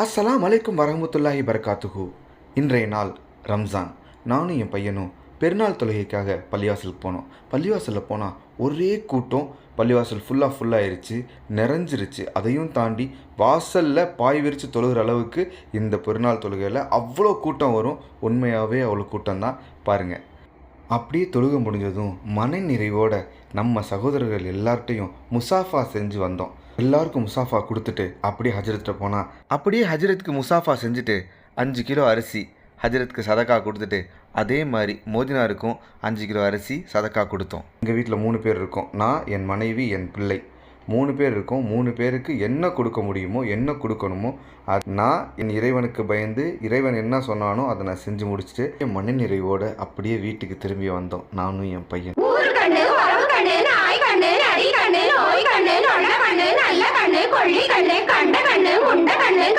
அஸ்ஸலாம் அலைக்கும் வரஹ்மத்துல்லாஹி பரகாத்துஹு. இன்றைய நாள் ரம்ஜான். நானும் என் பையனும் பெருநாள் தொழுகைக்காக பள்ளிவாசலுக்கு போனோம். பள்ளிவாசலில் போனால் ஒரே கூட்டம். பள்ளிவாசல் ஃபுல்லாகிருச்சு, நிறைஞ்சிருச்சு. அதையும் தாண்டி வாசலில் பாய் விரித்து தொழுகிற அளவுக்கு இந்த பெருநாள் தொழுகையில் அவ்வளோ கூட்டம் வரும். உண்மையாகவே அவ்வளோ கூட்டம் தான் பாருங்கள். அப்படியே தொழுகை முடிஞ்சதும் மன நிறைவோட நம்ம சகோதரர்கள் எல்லார்ட்டையும் முசாஃபா செஞ்சு வந்தோம். எல்லாருக்கும் முசாஃபா கொடுத்துட்டு அப்படியே ஹஜரத்துகிட்ட போனால் அப்படியே ஹஜரத்துக்கு முசாஃபா செஞ்சுட்டு 5 கிலோ அரிசி ஹஜரத்துக்கு சதக்கா கொடுத்துட்டு அதே மாதிரி மோதினாருக்கும் 5 கிலோ அரிசி சதக்கா கொடுத்தோம். எங்கள் வீட்டில் 3 பேர் இருக்கோம். நான், என் மனைவி, என் பிள்ளை 3 பேர் இருக்கோம். 3 பேருக்கு என்ன கொடுக்க முடியுமோ, என்ன கொடுக்கணுமோ அது நான் என் இறைவனுக்கு பயந்து இறைவன் என்ன சொன்னானோ அதை நான் செஞ்சு முடிச்சுட்டு என் மன நிறைவோடு அப்படியே வீட்டுக்கு திரும்பி வந்தோம். நானும் என் பையன்.